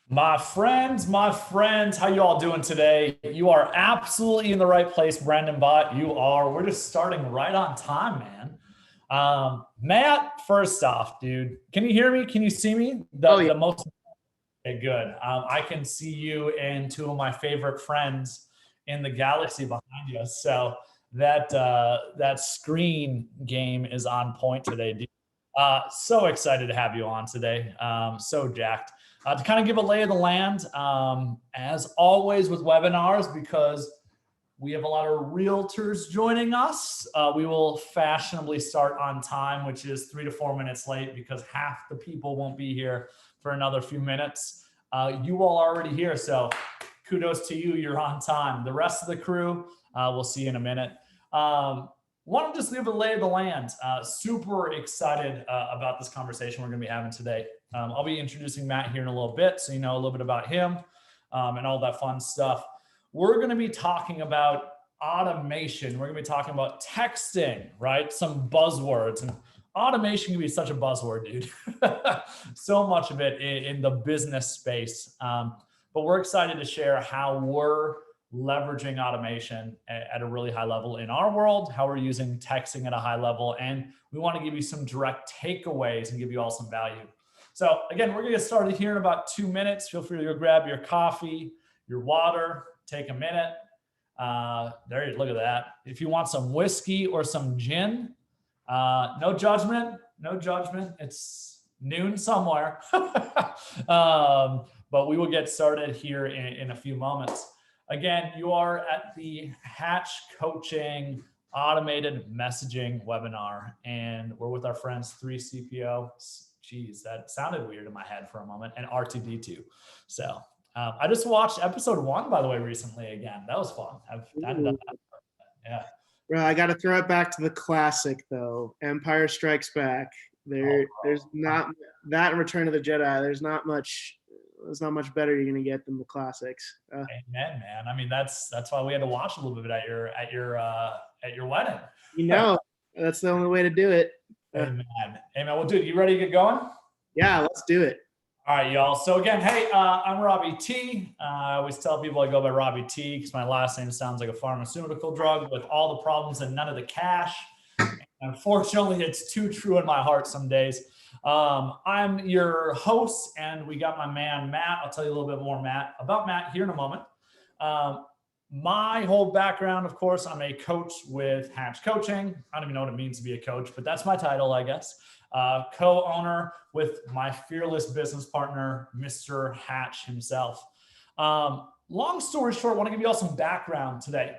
My friends, how you all doing today? You are absolutely in the right place, Brandon Bott. You are. We're just starting right on time, man. Matt, first off, dude, can you hear me? Can you see me? Oh The yeah, the most okay, good. I can see you and two of my favorite friends in the galaxy behind you. So that screen game is on point today, dude. So excited to have you on today. So jacked. To kind of give a lay of the land, as always with webinars, because we have a lot of realtors joining us. We will fashionably start on time, which is 3 to 4 minutes late because half the people won't be here for another few minutes. You all already here, so kudos to you. You're on time. The rest of the crew, we'll see you in a minute. Want to just leave a lay of the land. Super excited about this conversation we're going to be having today. I'll be introducing Matt here in a little bit, so you know a little bit about him and all that fun stuff. We're going to be talking about automation. We're going to be talking about texting, right? Some buzzwords. And automation can be such a buzzword, dude. So much of it in the business space. But we're excited to share how we're leveraging automation at a really high level in our world, how we're using texting at a high level. And we want to give you some direct takeaways and give you all some value. So again, we're going to get started here in about 2 minutes. Feel free to go grab your coffee, your water, take a minute. There you look at that. If you want some whiskey or some gin, no judgment, no judgment. It's noon somewhere. But we will get started here in a few moments. Again, you are at the Hatch Coaching Automated Messaging webinar, and we're with our friends 3CPO. Geez, that sounded weird in my head for a moment, and R2D2. So I just watched episode 1, by the way, recently again. That was fun. I've done that. Yeah. bro, I got to throw it back to the classic though. Empire Strikes Back. There's not that and Return of the Jedi. There's not much better you're gonna get than the classics. Amen, man. I mean, that's why we had to watch a little bit at your wedding. That's the only way to do it. Amen. Amen. Well, dude, you ready to get going? Yeah, let's do it. All right, y'all. So again, hey, I'm Robby T. I always tell people I go by Robby T because my last name sounds like a pharmaceutical drug with all the problems and none of the cash. And unfortunately, it's too true in my heart some days. I'm your host, and we got my man, Matt. I'll tell you a little bit more, about Matt here in a moment. My whole background, of course, I'm a coach with Hatch Coaching. I don't even know what it means to be a coach, but that's my title, I guess. Co-owner with my fearless business partner, Mr. Hatch himself. Long story short, I want to give you all some background today.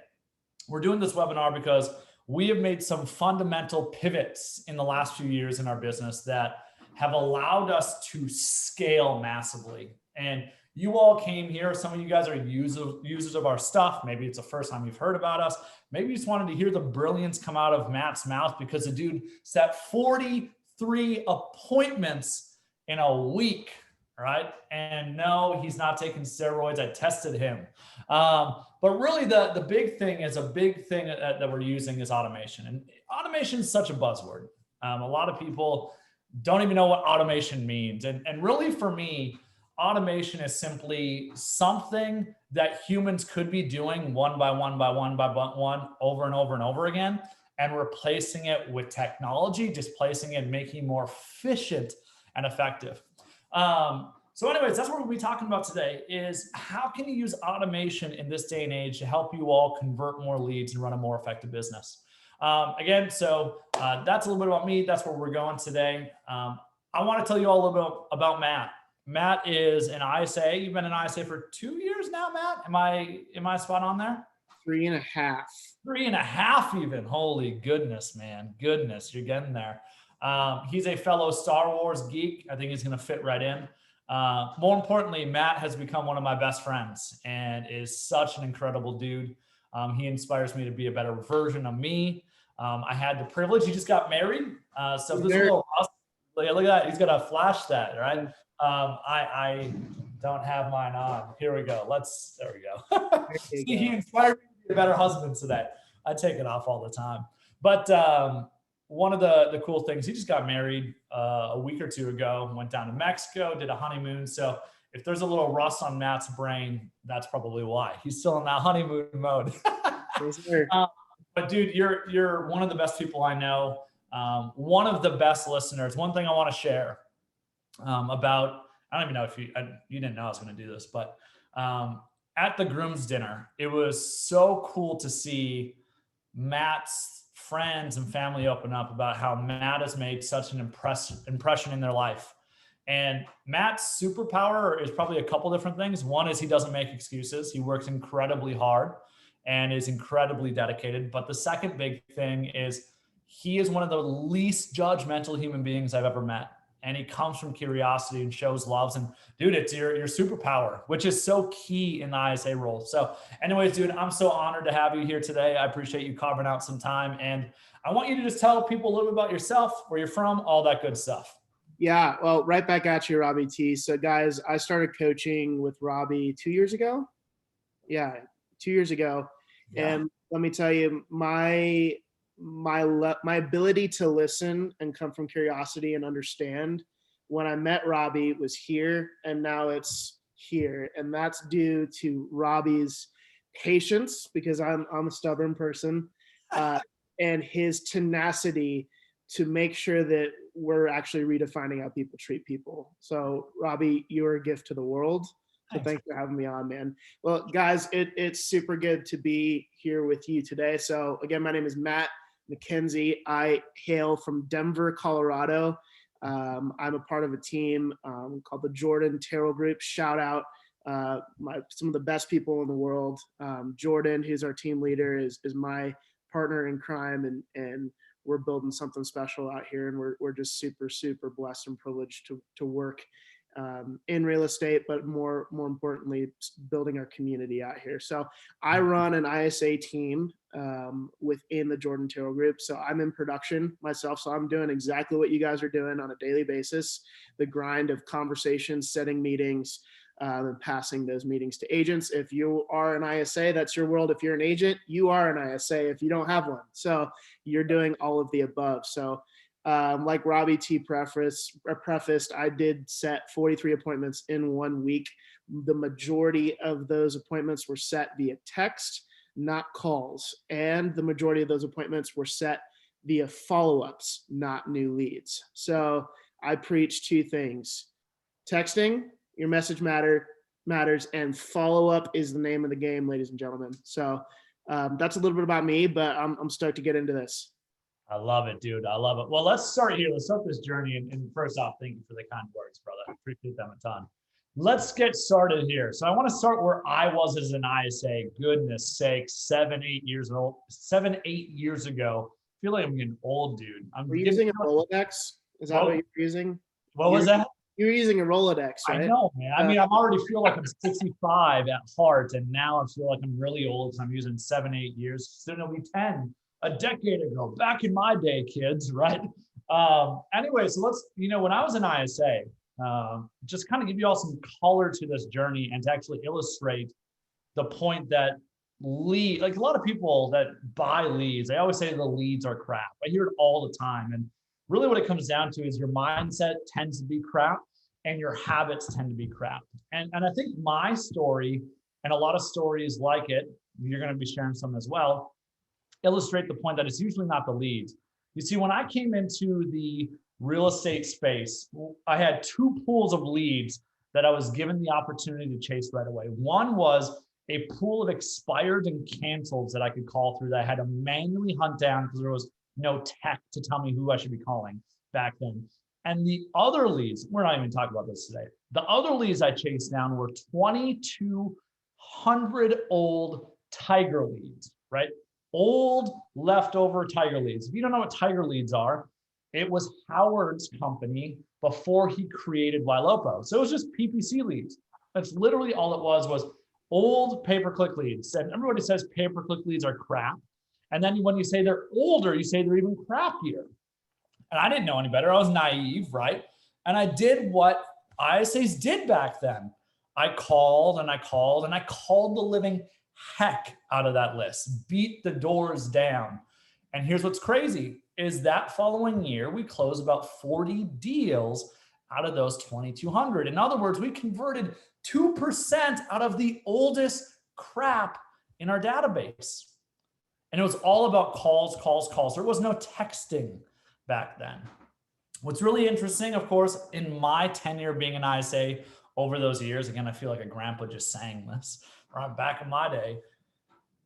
We're doing this webinar because we have made some fundamental pivots in the last few years in our business that have allowed us to scale massively. And you all came here. Some of you guys are users of our stuff. Maybe it's the first time you've heard about us. Maybe you just wanted to hear the brilliance come out of Matt's mouth because the dude set 43 appointments in a week, right? And no, he's not taking steroids. I tested him. But really the big thing that we're using is automation. And automation is such a buzzword. A lot of people don't even know what automation means. And really for me, automation is simply something that humans could be doing one by one over and over and over again, and replacing it with technology, displacing it, making it more efficient and effective. So anyways, that's what we'll be talking about today is how can you use automation in this day and age to help you all convert more leads and run a more effective business. That's a little bit about me. That's where we're going today. I want to tell you all a little bit about Matt. Matt is an ISA. You've been an ISA for 2 years now, Matt? Am I spot on there? 3.5. 3.5 even. Holy goodness, man. Goodness, you're getting there. He's a fellow Star Wars geek. I think he's going to fit right in. More importantly, Matt has become one of my best friends and is such an incredible dude. He inspires me to be a better version of me. I had the privilege. He just got married. So this is a little look at that. He's got to flash that, right? I don't have mine on. Here we go. There we go. See, he inspired me to be a better husband today. I take it off all the time. But one of the cool things, he just got married a week or two ago, went down to Mexico, did a honeymoon. So if there's a little rust on Matt's brain, that's probably why. He's still in that honeymoon mode. Yes, sir. But dude, you're one of the best people I know. One of the best listeners. One thing I want to share about, I don't even know if you didn't know I was going to do this, but at the groom's dinner, it was so cool to see Matt's friends and family open up about how Matt has made such an impression in their life. And Matt's superpower is probably a couple different things. One is he doesn't make excuses. He works incredibly hard and is incredibly dedicated. But the second big thing is he is one of the least judgmental human beings I've ever met. And he comes from curiosity and shows loves. And dude, it's your superpower, which is so key in the ISA role. So anyways, dude, I'm so honored to have you here today. I appreciate you carving out some time. And I want you to just tell people a little bit about yourself, where you're from, all that good stuff. Yeah, well, right back at you, Robby T. So guys, I started coaching with Robby 2 years ago. Yeah, 2 years ago. Yeah. And let me tell you, my ability to listen and come from curiosity and understand when I met Robby was here, and now it's here. And that's due to Robby's patience, because I'm a stubborn person, and his tenacity to make sure that we're actually redefining how people treat people. So Robby, you're a gift to the world. So thanks for having me on, man. Well, guys, it's super good to be here with you today. So again, my name is Matt McKenzie. I hail from Denver, Colorado. I'm a part of a team called the Jordan Terrell Group. Shout out some of the best people in the world. Jordan, who's our team leader, is my partner in crime, and we're building something special out here, and we're just super, super blessed and privileged to work in real estate, but more importantly, building our community out here. So I run an ISA team within the Jordan Terrell Group. So I'm in production myself. So I'm doing exactly what you guys are doing on a daily basis, the grind of conversations, setting meetings, and passing those meetings to agents. If you are an ISA, that's your world. If you're an agent, you are an ISA if you don't have one. So you're doing all of the above. So like Robby T prefaced, I did set 43 appointments in 1 week. The majority of those appointments were set via text, not calls. And the majority of those appointments were set via follow-ups, not new leads. So I preach two things: texting, your message matters, and follow-up is the name of the game, ladies and gentlemen. So that's a little bit about me, but I'm stoked to get into this. I love it, dude. I love it. Well, let's start here. Let's start this journey. And first off, thank you for the kind words, brother. I appreciate them a ton. Let's get started here. So I want to start where I was as an ISA. Goodness sakes, 7, 8 years ago. I feel like I'm getting old, dude. Were you using a Rolodex? Is that what you're using? What was that? You're using a Rolodex, right? I know, man. I mean, I already feel like I'm 65 at heart, and now I feel like I'm really old because I'm using 7, 8 years. Soon it'll be 10. A decade ago, back in my day, kids, right? Anyway, so let's, when I was in ISA, just kind of give you all some color to this journey and to actually illustrate the point that like a lot of people that buy leads, they always say the leads are crap. I hear it all the time. And really what it comes down to is your mindset tends to be crap and your habits tend to be crap. And I think my story and a lot of stories like it, you're going to be sharing some as well, illustrate the point that it's usually not the leads. You see, when I came into the real estate space, I had 2 pools of leads that I was given the opportunity to chase right away. One was a pool of expired and canceled that I could call through that I had to manually hunt down because there was no tech to tell me who I should be calling back then. And the other leads, we're not even talking about this today. The other leads I chased down were 2,200 old tiger leads, right? Old leftover tiger leads. If you don't know what tiger leads are, it was Howard's company before he created Ylopo. So it was just PPC leads. That's literally all it was old pay-per-click leads. And everybody says pay-per-click leads are crap. And then when you say they're older, you say they're even crappier. And I didn't know any better. I was naive, right? And I did what ISAs did back then. I called and I called and I called the living heck out of that list, beat the doors down. And here's what's crazy is that following year, we closed about 40 deals out of those 2,200. In other words, we converted 2% out of the oldest crap in our database. And it was all about calls. There was no texting back then. What's really interesting, of course, in my tenure being an ISA over those years, again, I feel like a grandpa just saying this, right? Back in my day,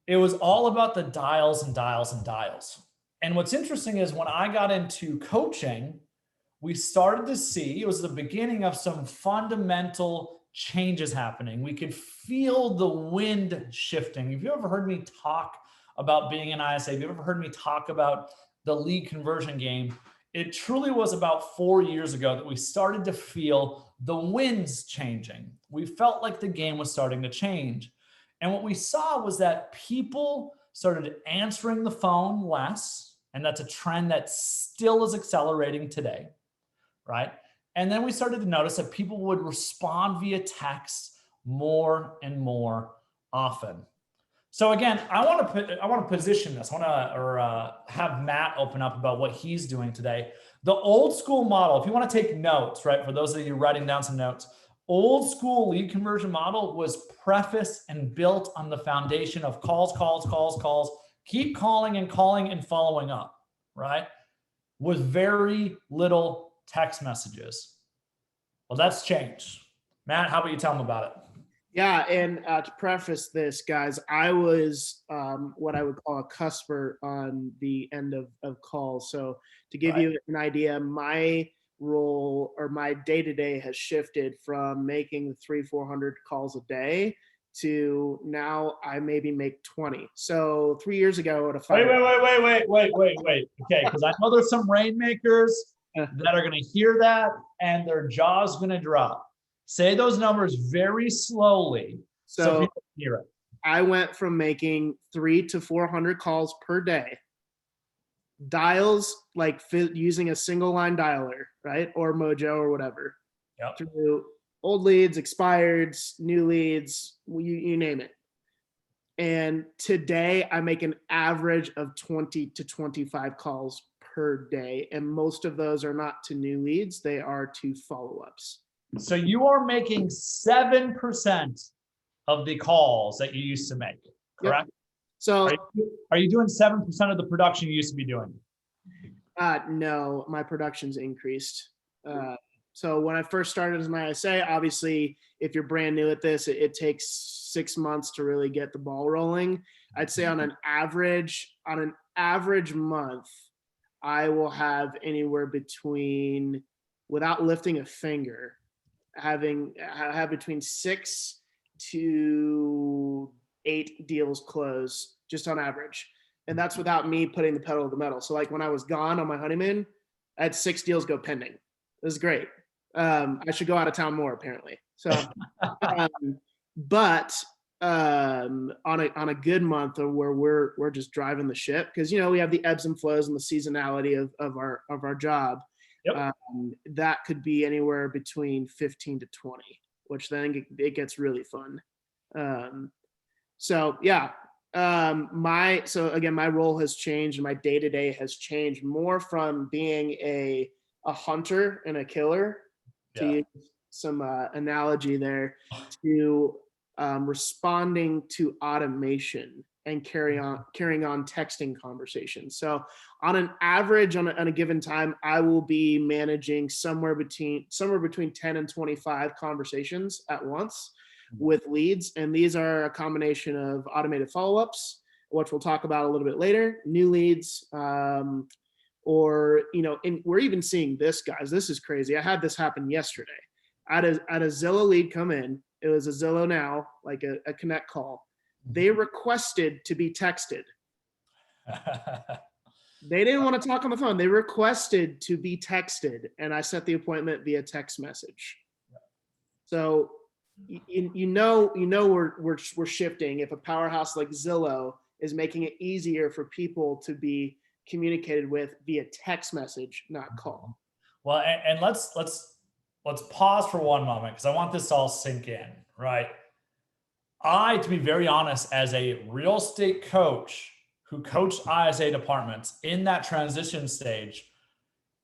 it was all about the dials and dials and dials. And what's interesting is when I got into coaching, we started to see, it was the beginning of some fundamental changes happening. We could feel the wind shifting. Have you ever heard me talk about being an ISA? Have you ever heard me talk about the lead conversion game? It truly was about 4 years ago that we started to feel the winds changing. We felt like the game was starting to change. And what we saw was that people started answering the phone less, and that's a trend that still is accelerating today, right? And then we started to notice that people would respond via text more and more often. So again, I want to position this. I want to have Matt open up about what he's doing today. The old school model, if you want to take notes, right, for those of you writing down some notes, old school lead conversion model was prefaced and built on the foundation of calls, keep calling and following up, right? With very little text messages. Well, that's changed. Matt, how about you tell them about it? Yeah, and to preface this, guys, I was what I would call a cusper on the end of calls. So to give you an idea, my role or my day-to-day has shifted from making 300-400 calls a day to now I maybe make 20. So 3 years ago at a wait. Okay, because I know there's some rainmakers that are going to hear that and their jaw's going to drop. Say those numbers very slowly so people can hear it. I went from making 300 to 400 calls per day, dials like using a single line dialer, right? Or Mojo or whatever. Yep. Through old leads, expireds, new leads, you name it. And today I make an average of 20 to 25 calls per day. And most of those are not to new leads. They are to follow-ups. So you are making 7% of the calls that you used to make, correct? Yep. So are you doing 7% of the production you used to be doing? No, my production's increased. So when I first started as an ISA, obviously, if you're brand new at this, it takes 6 months to really get the ball rolling. I'd say on an average month, I will have anywhere between, without lifting a finger, have between 6 to 8 deals close just on average. And that's without me putting the pedal to the metal. So like when I was gone on my honeymoon, I had 6 deals go pending. It was great. I should go out of town more apparently. So, but on a good month where we're just driving the ship, because we have the ebbs and flows and the seasonality of our job. Yep. That could be anywhere between 15 to 20, which then it gets really fun. So yeah, my role has changed and my day-to-day has changed more from being a hunter and a killer, to use some analogy there, to responding to automation and carrying on texting conversations. So on an average, on a given time, I will be managing somewhere between 10 and 25 conversations at once with leads. And these are a combination of automated follow-ups, which we'll talk about a little bit later, new leads, or, and we're even seeing this, guys, this is crazy. I had this happen yesterday. I had a Zillow lead come in. It was a Zillow Now, like a connect call. They requested to be texted. They didn't want to talk on the phone. They requested to be texted, and I set the appointment via text message. So, we're shifting. If a powerhouse like Zillow is making it easier for people to be communicated with via text message, not call. Well, and let's pause for one moment, because I want this to all sink in, right? To be very honest, as a real estate coach who coached ISA departments in that transition stage,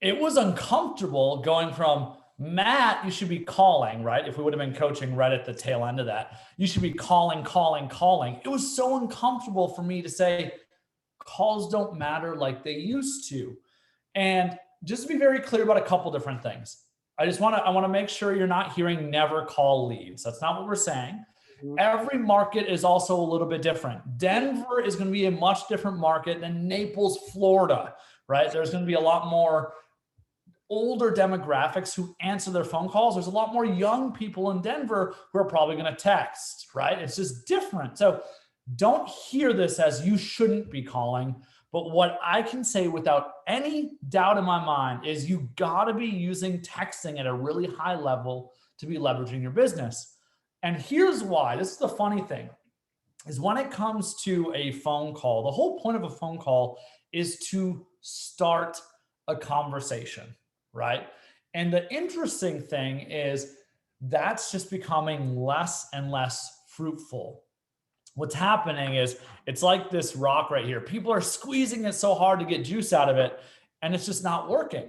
it was uncomfortable going from Matt, you should be calling, right? If we would have been coaching right at the tail end of that, you should be calling. It was so uncomfortable for me to say calls don't matter like they used to. And just to be very clear about a couple different things. I want to make sure you're not hearing never call leads. That's not what we're saying. Every market is also a little bit different. Denver is going to be a much different market than Naples, Florida, right? There's going to be a lot more older demographics who answer their phone calls. There's a lot more young people in Denver who are probably going to text, right? It's just different. So don't hear this as you shouldn't be calling. But what I can say without any doubt in my mind is you got to be using texting at a really high level to be leveraging your business. And here's why. This is the funny thing, is when it comes to a phone call, the whole point of a phone call is to start a conversation, right? And the interesting thing is that's just becoming less and less fruitful. What's happening is it's like this rock right here. People are squeezing it so hard to get juice out of it, and it's just not working.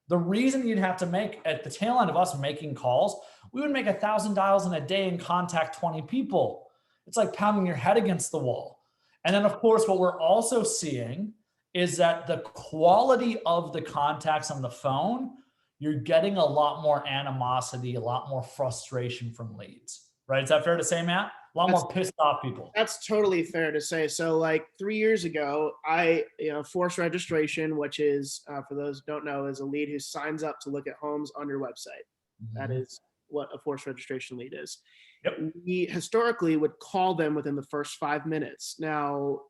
The reason you'd have to make, at the tail end of us making calls, we would make $1,000 in a day and contact 20 people. It's like pounding your head against the wall. And then, of course, what we're also seeing is that the quality of the contacts on the phone, you're getting a lot more animosity, a lot more frustration from leads, right? Is that fair to say, Matt? A lot more pissed off people. That's totally fair to say. So like 3 years ago, I forced registration, which is, for those who don't know, is a lead who signs up to look at homes on your website. That is what a forced registration lead is. Yep. We historically would call them within the first 5 minutes. Now,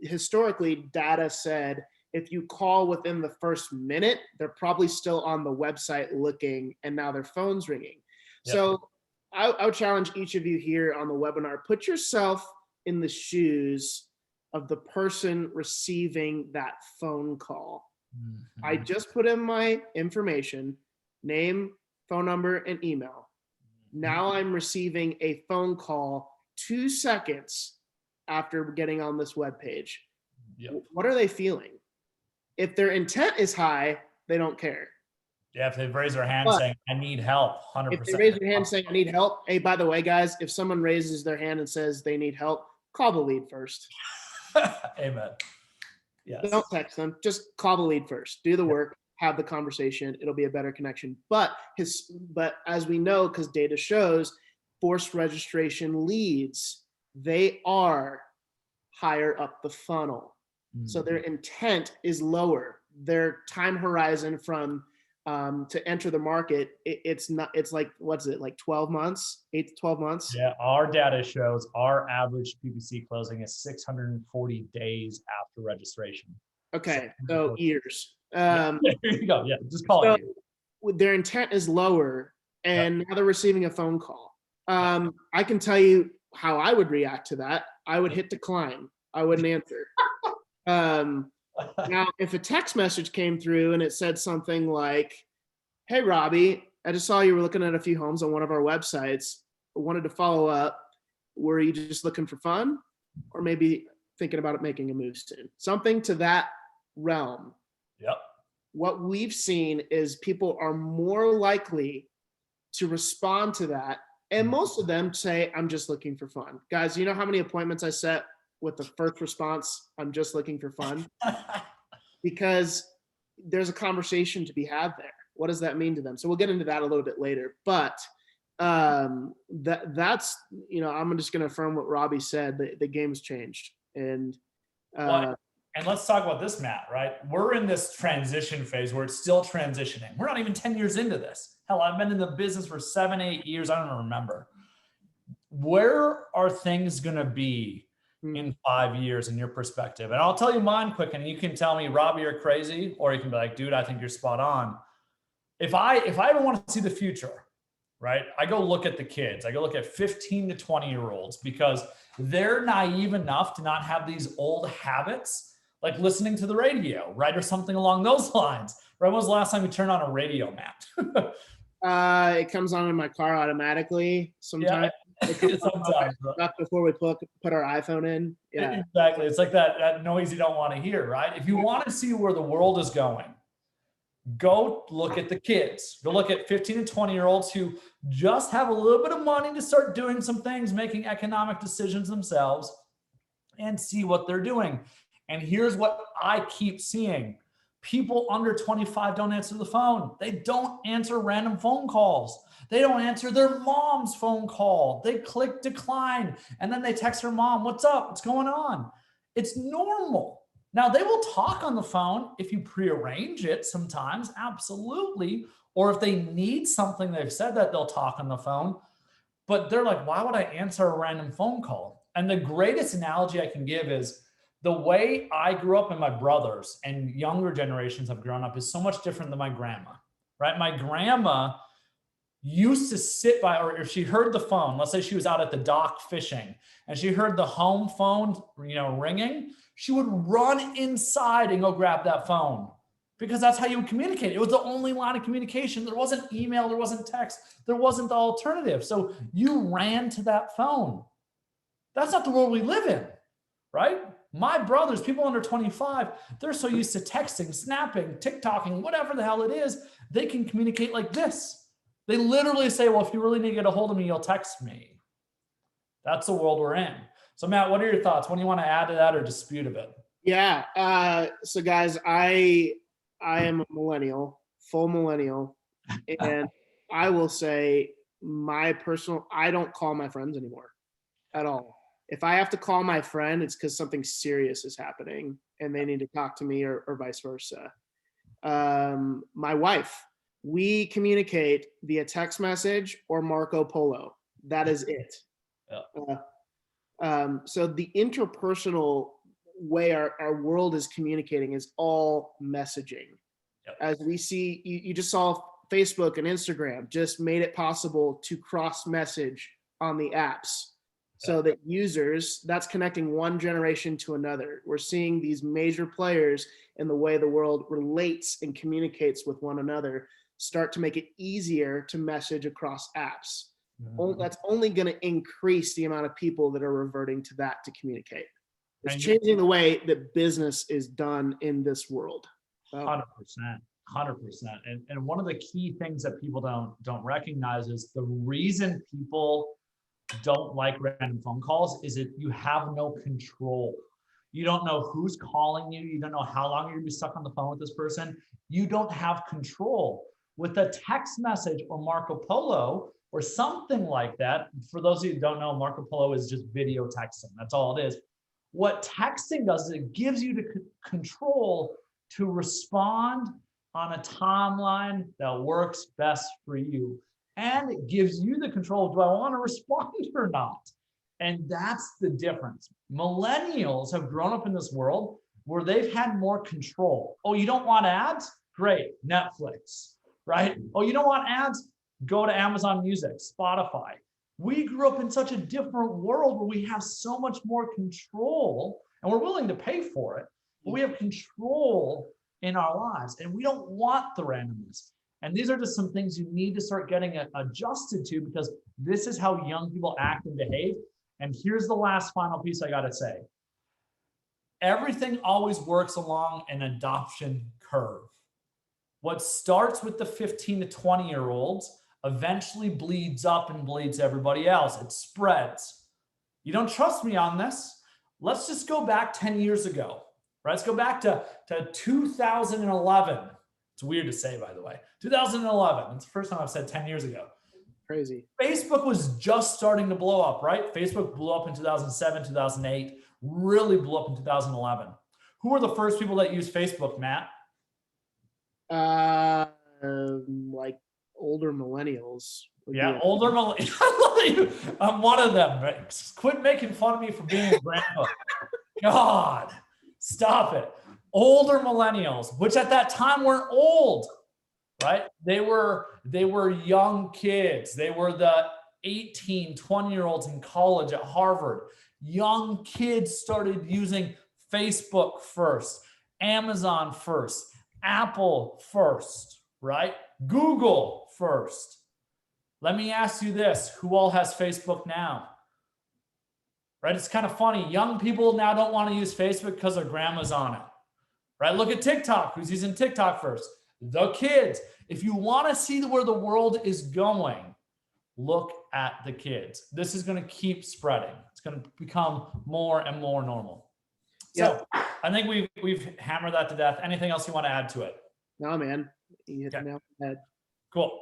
historically, data said if you call within the first minute, they're probably still on the website looking, and now their phone's ringing. Yep. So I would challenge each of you here on the webinar, put yourself in the shoes of the person receiving that phone call. I just put in my information, name, phone number, and email. Now I'm receiving a phone call 2 seconds after getting on this webpage. Yep. What are they feeling? If their intent is high, they don't care. Yeah, if they raise their hand saying, I need help, 100%. If they raise their hand saying, I need help, hey, by the way, guys, if someone raises their hand and says they need help, call the lead first. Amen. Yes. Don't text them. Just call the lead first. Do the work. Have the conversation. It'll be a better connection. But as we know, because data shows, forced registration leads, they are higher up the funnel. So their intent is lower. Their time horizon from to enter the market, it's like, what's it, like 12 months, 8 to 12 months? Yeah, our data shows our average PPC closing is 640 days after registration. Okay, so years. There you go. Yeah, just call it. Their intent is lower, and now they're receiving a phone call. I can tell you how I would react to that. I would hit decline. I wouldn't answer. Now, if a text message came through and it said something like, hey, Robby, I just saw you were looking at a few homes on one of our websites. I wanted to follow up. Were you just looking for fun, or maybe thinking about making a move soon? Something to that realm. Yep. What we've seen is people are more likely to respond to that. And most of them say, I'm just looking for fun. Guys, you know how many appointments I set with the first response, I'm just looking for fun? Because there's a conversation to be had there. What does that mean to them? So we'll get into that a little bit later. But that's, I'm just going to affirm what Robby said. The game's changed. And let's talk about this, Matt, right? We're in this transition phase where it's still transitioning. We're not even 10 years into this. Hell, I've been in the business for 7, 8 years. I don't even remember. Where are things going to be in 5 years in your perspective? And I'll tell you mine quick, and you can tell me, Robby, you're crazy, or you can be like, dude, I think you're spot on. If I ever want to see the future, right, I go look at the kids. I go look at 15 to 20-year-olds because they're naive enough to not have these old habits, like listening to the radio, right, or something along those lines. Right? When was the last time you turned on a radio, Matt? It comes on in my car automatically sometimes. Yeah. Sometimes, not before we put our iPhone in. Yeah, exactly. It's like that noise you don't want to hear, right? If you want to see where the world is going, Go look at the kids. Go look at 15 and 20-year-olds who just have a little bit of money to start doing some things, making economic decisions themselves, and see what they're doing. And here's what I keep seeing. People under 25 don't answer the phone. They don't answer random phone calls. They don't answer their mom's phone call. They click decline, and then they text their mom, "What's up? What's going on?" It's normal. Now, they will talk on the phone if you prearrange it sometimes, absolutely. Or if they need something, they've said that they'll talk on the phone. But they're like, why would I answer a random phone call? And the greatest analogy I can give is the way I grew up and my brothers and younger generations have grown up is so much different than my grandma, right? My grandma used to sit by, or if she heard the phone, let's say she was out at the dock fishing and she heard the home phone, ringing, she would run inside and go grab that phone because that's how you would communicate. It was the only line of communication. There wasn't email, there wasn't text, there wasn't the alternative. So you ran to that phone. That's not the world we live in, right? My brothers, people under 25, they're so used to texting, snapping, TikToking, whatever the hell it is, they can communicate like this. They literally say, well, if you really need to get a hold of me, you'll text me. That's the world we're in. So Matt, what are your thoughts? What do you want to add to that or dispute a bit? Yeah. So guys, I am a millennial, full millennial. And I will say I don't call my friends anymore at all. If I have to call my friend, it's because something serious is happening and they need to talk to me or vice versa. My wife, we communicate via text message or Marco Polo. That is it. Yeah. So the interpersonal way our world is communicating is all messaging. Yep. As we see, you just saw Facebook and Instagram just made it possible to cross message on the apps. So that users, that's connecting one generation to another. We're seeing these major players in the way the world relates and communicates with one another start to make it easier to message across apps. Mm-hmm. That's only going to increase the amount of people that are reverting to that to communicate. It's changing the way that business is done in this world. 100%. And one of the key things that people don't recognize is the reason people don't like random phone calls is that you have no control. You don't know who's calling you. You don't know how long you're gonna be stuck on the phone with this person. You don't have control. With a text message or Marco Polo or something like that, for those of you who don't know, Marco Polo is just video texting. That's all it is. What texting does is it gives you the control to respond on a timeline that works best for you. And it gives you the control, do I want to respond or not? And that's the difference. Millennials have grown up in this world where they've had more control. Oh, you don't want ads? Great, Netflix, right? Oh, you don't want ads? Go to Amazon Music, Spotify. We grew up in such a different world where we have so much more control and we're willing to pay for it, but we have control in our lives and we don't want the randomness. And these are just some things you need to start getting adjusted to because this is how young people act and behave. And here's the last final piece I got to say. Everything always works along an adoption curve. What starts with the 15 to 20-year-olds eventually bleeds up and bleeds everybody else. It spreads. You don't trust me on this? Let's just go back 10 years ago. Right? Let's go back to 2011. It's weird to say, by the way. 2011. It's the first time I've said 10 years ago. Crazy. Facebook was just starting to blow up, right? Facebook blew up in 2007, 2008, really blew up in 2011. Who were the first people that used Facebook, Matt? Like older millennials. Yeah, older millennials. I'm one of them. Right? Quit making fun of me for being a grandpa. God, stop it. Older millennials, which at that time weren't old, right? They were young kids. They were the 18, 20-year-olds in college at Harvard. Young kids started using Facebook first, Amazon first, Apple first, right? Google first. Let me ask you this, who all has Facebook now? Right? It's kind of funny. Young people now don't want to use Facebook because their grandma's on it. Right? Look at TikTok. Who's using TikTok first? The kids. If you want to see where the world is going, look at the kids. This is going to keep spreading. It's going to become more and more normal. So I think we've hammered that to death. Anything else you want to add to it? No, man. You hit the nail on the head. Cool.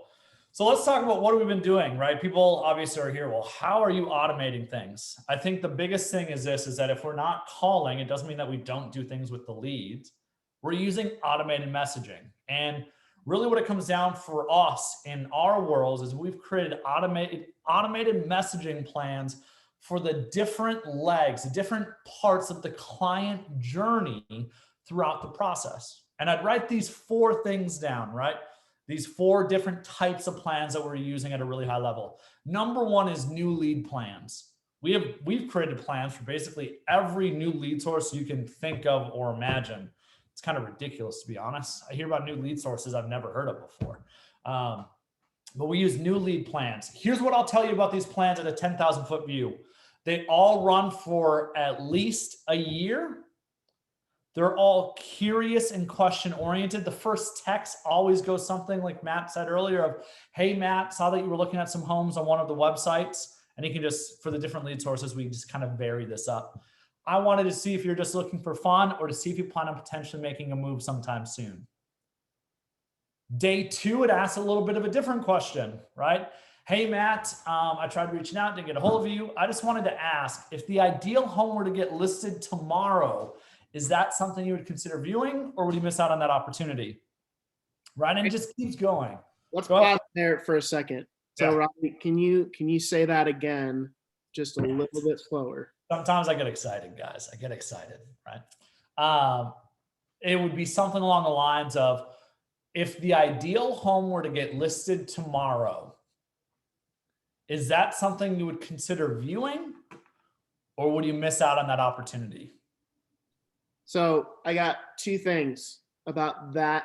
So let's talk about what have we been doing, right? People obviously are here. Well, how are you automating things? I think the biggest thing is this, is that if we're not calling, it doesn't mean that we don't do things with the leads. We're using automated messaging. And really what it comes down for us in our worlds is we've created automated messaging plans for the different legs, the different parts of the client journey throughout the process. And I'd write these 4 things down, right? These 4 different types of plans that we're using at a really high level. Number 1 is new lead plans. We've created plans for basically every new lead source you can think of or imagine. It's kind of ridiculous, to be honest. I hear about new lead sources I've never heard of before. But we use new lead plans. Here's what I'll tell you about these plans at a 10,000 foot view. They all run for at least a year. They're all curious and question oriented. The first text always goes something like Matt said earlier of, hey, Matt, saw that you were looking at some homes on one of the websites. And you can just, for the different lead sources, we just kind of vary this up. I wanted to see if you're just looking for fun or to see if you plan on potentially making a move sometime soon. Day 2, it asks a little bit of a different question, right? Hey, Matt, I tried reaching out, didn't get a hold of you. I just wanted to ask if the ideal home were to get listed tomorrow, is that something you would consider viewing or would you miss out on that opportunity? Right, and it just keeps going. Let's pause there for a second. So, Robby, can you say that again, just a little bit slower? Sometimes I get excited, guys. I get excited, right? It would be something along the lines of, if the ideal home were to get listed tomorrow, is that something you would consider viewing or would you miss out on that opportunity? So I got 2 things about that.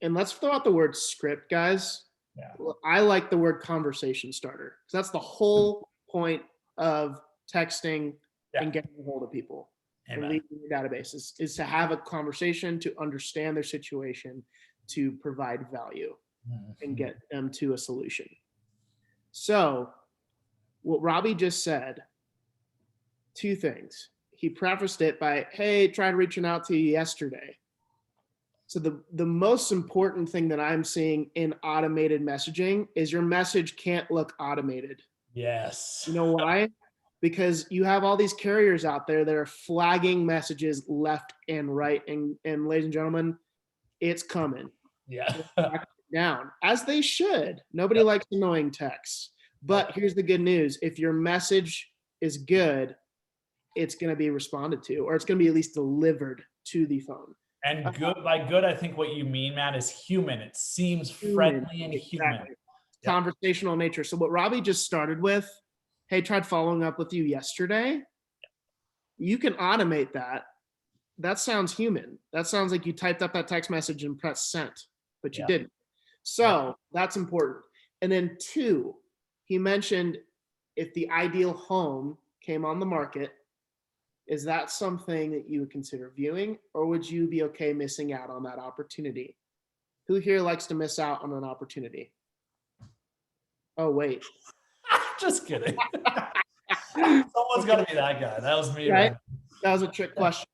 And let's throw out the word script, guys. Yeah. I like the word conversation starter, because that's the whole point of texting and getting a hold of people. Amen. And leaving your database is to have a conversation, to understand their situation, to provide value and get them to a solution. So what Robby just said, 2 things. He prefaced it by, hey, tried reaching out to you yesterday. So the most important thing that I'm seeing in automated messaging is your message can't look automated. Yes. You know why? Because you have all these carriers out there that are flagging messages left and right. And ladies and gentlemen, it's coming. Yeah. Down, as they should. Nobody likes annoying texts. But here's the good news. If your message is good, it's going to be responded to, or it's going to be at least delivered to the phone. And good, by good, I think what you mean, Matt, is human. It seems friendly and human. Conversational nature. So what Robby just started with, hey, tried following up with you yesterday. You can automate that. That sounds human. That sounds like you typed up that text message and pressed send, but you didn't. So that's important. And then 2, he mentioned if the ideal home came on the market, is that something that you would consider viewing, or would you be okay missing out on that opportunity? Who here likes to miss out on an opportunity? Oh, wait. Just kidding. Someone's got to be that guy. That was me. Right? That was a trick question.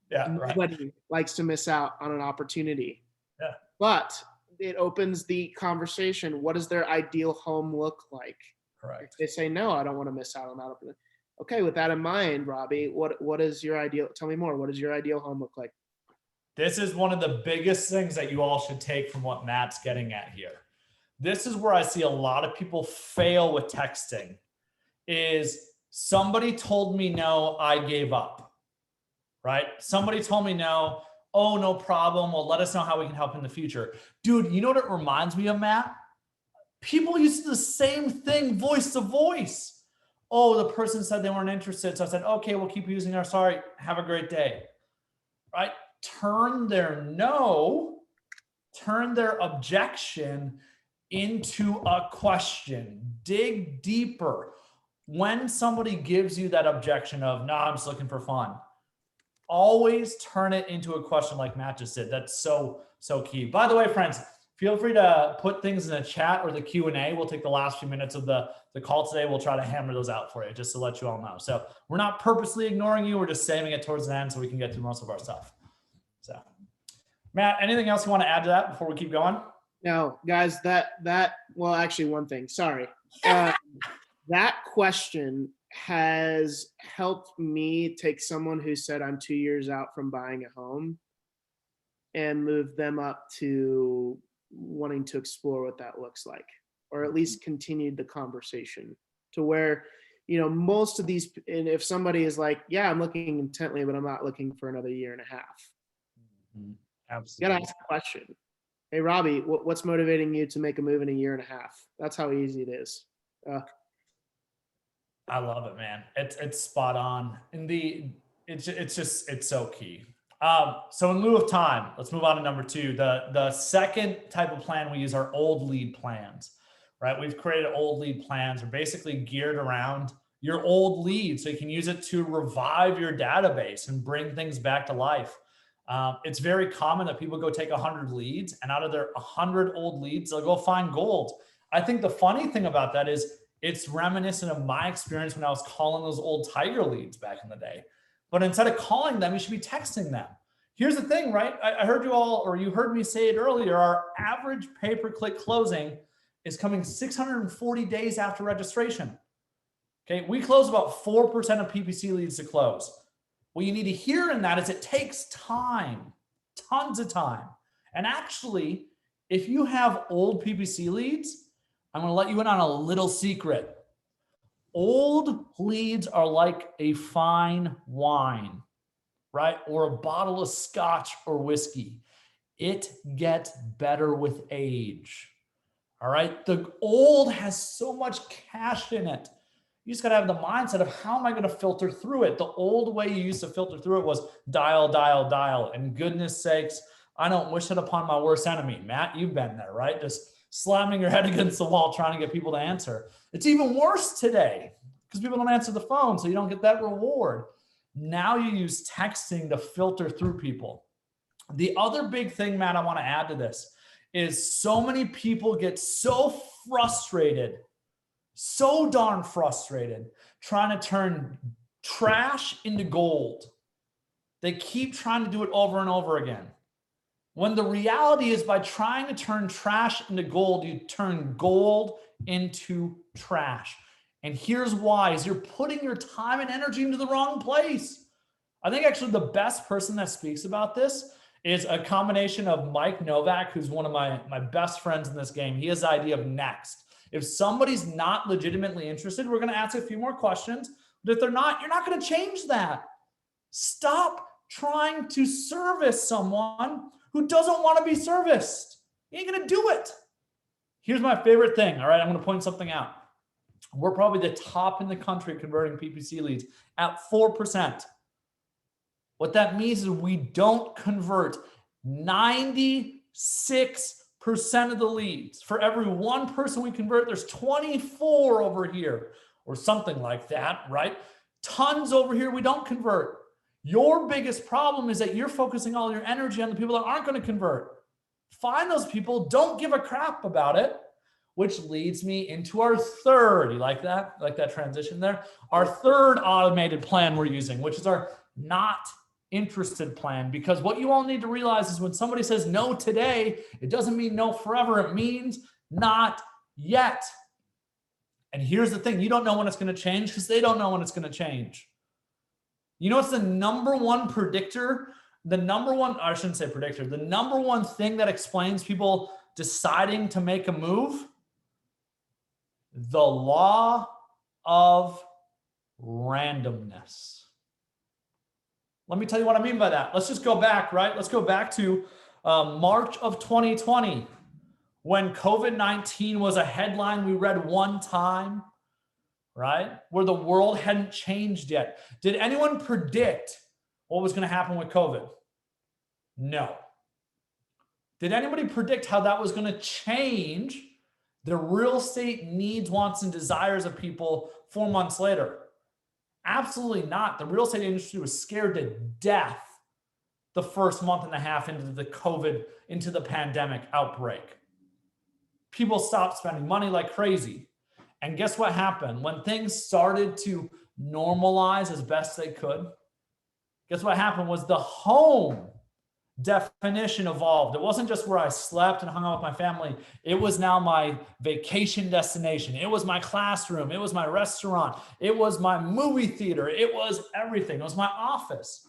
Yeah, right. Nobody likes to miss out on an opportunity. Yeah. But it opens the conversation. What does their ideal home look like? Correct. If they say, no, I don't want to miss out on that opportunity. Okay, with that in mind, Robby, what is your ideal? Tell me more. What does your ideal home look like? This is one of the biggest things that you all should take from what Matt's getting at here. This is where I see a lot of people fail with texting, is somebody told me no, I gave up, right? Somebody told me no, oh, no problem. Well, let us know how we can help in the future. Dude, you know what it reminds me of, Matt? People use the same thing voice to voice. Oh, the person said they weren't interested. So I said, okay, we'll keep using our sorry. Have a great day. Right? Turn their no, turn their objection into a question. Dig deeper. When somebody gives you that objection of, no, I'm just looking for fun, always turn it into a question like Matt just did. That's so key. By the way, friends, feel free to put things in the chat or the Q&A. We'll take the last few minutes of the call today. We'll try to hammer those out for you just to let you all know. So we're not purposely ignoring you. We're just saving it towards the end so we can get through most of our stuff. So Matt, anything else you want to add to that before we keep going? No, guys, well, actually one thing, sorry. That question has helped me take someone who said I'm 2 years out from buying a home and move them up to wanting to explore what that looks like, or at least continued the conversation to where, most of these, and if somebody is like, yeah, I'm looking intently, but I'm not looking for another year and a half. Absolutely. You gotta ask a question. Hey, Robby, what's motivating you to make a move in a year and a half? That's how easy it is. I love it, man. It's spot on. It's so key. So in lieu of time, let's move on to number 2. The second type of plan we use are old lead plans, right? We've created old lead plans. Are basically geared around your old leads, so you can use it to revive your database and bring things back to life. It's very common that people go take 100 leads, and out of their 100 old leads, they'll go find gold. I think the funny thing about that is it's reminiscent of my experience when I was calling those old tiger leads back in the day. But instead of calling them, you should be texting them. Here's the thing, right? I heard you all, or you heard me say it earlier, our average pay-per-click closing is coming 640 days after registration. Okay, we close about 4% of PPC leads to close. What you need to hear in that is it takes time, tons of time. And actually, if you have old PPC leads, I'm going to let you in on a little secret. Old leads are like a fine wine, right? Or a bottle of scotch or whiskey. It gets better with age. All right. The old has so much cash in it. You just got to have the mindset of how am I going to filter through it? The old way you used to filter through it was dial, dial, dial. And goodness sakes, I don't wish it upon my worst enemy. Matt, you've been there, right? Just slamming your head against the wall, trying to get people to answer. It's even worse today because people don't answer the phone, so you don't get that reward. Now you use texting to filter through people. The other big thing, Matt, I want to add to this is so many people get so frustrated, so darn frustrated, trying to turn trash into gold. They keep trying to do it over and over again. When the reality is by trying to turn trash into gold, you turn gold into trash. And here's why, is you're putting your time and energy into the wrong place. I think actually the best person that speaks about this is a combination of Mike Novak, who's one of my best friends in this game. He has the idea of next. If somebody's not legitimately interested, we're going to ask a few more questions. But if they're not, you're not going to change that. Stop trying to service someone who doesn't want to be serviced. You ain't going to do it. Here's my favorite thing. All right, I'm going to point something out. We're probably the top in the country converting PPC leads at 4%. What that means is we don't convert 96% of the leads. For every one person we convert, there's 24 over here or something like that, right? Tons over here we don't convert. Your biggest problem is that you're focusing all your energy on the people that aren't going to convert. Find those people, don't give a crap about it, which leads me into our third, you like that? Like that transition there? Our third automated plan we're using, which is our not interested plan. Because what you all need to realize is when somebody says no today, it doesn't mean no forever. It means not yet. And here's the thing, you don't know when it's going to change because they don't know when it's going to change. You know what's the number one predictor? The number one, I shouldn't say predictor, the number one thing that explains people deciding to make a move? The law of randomness. Let me tell you what I mean by that. Let's just go back, right? Let's go back to March of 2020 when COVID-19 was a headline we read one time, right? Where the world hadn't changed yet. Did anyone predict what was going to happen with COVID? No. Did anybody predict how that was going to change the real estate needs, wants, and desires of people 4 months later? Absolutely not. The real estate industry was scared to death the first month and a half into the pandemic outbreak. People stopped spending money like crazy. And guess what happened? When things started to normalize as best they could, guess what happened was the home definition evolved. It wasn't just where I slept and hung out with my family. It was now my vacation destination. It was my classroom. It was my restaurant. It was my movie theater. It was everything. It was my office.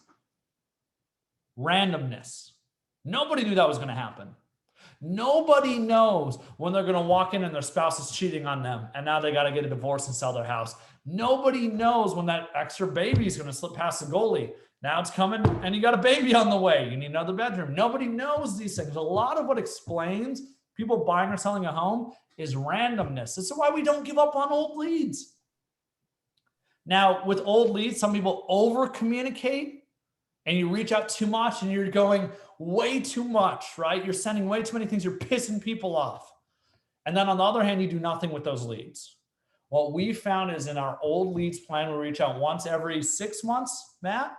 Randomness. Nobody knew that was going to happen. Nobody knows when they're going to walk in and their spouse is cheating on them and now they got to get a divorce and sell their house. Nobody knows when that extra baby is going to slip past the goalie. Now it's coming and you got a baby on the way. You need another bedroom. Nobody knows these things. A lot of what explains people buying or selling a home is randomness. This is why we don't give up on old leads. Now, with old leads, some people over communicate and you reach out too much and you're going way too much, right? You're sending way too many things. You're pissing people off. And then on the other hand, you do nothing with those leads. What we found is in our old leads plan, we reach out once every 6 months, Matt.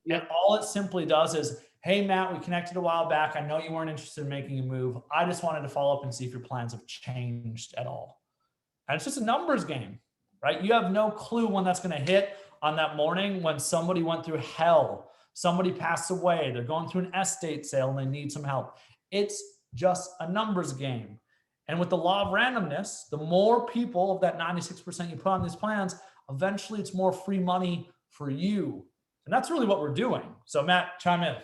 And all it simply does is, hey, Matt, we connected a while back. I know you weren't interested in making a move. I just wanted to follow up and see if your plans have changed at all. And it's just a numbers game, right? You have no clue when that's going to hit on that morning when somebody went through hell. Somebody passed away. They're going through an estate sale and they need some help. It's just a numbers game. And with the law of randomness, the more people of that 96% you put on these plans, eventually it's more free money for you. And that's really what we're doing. So Matt, chime in.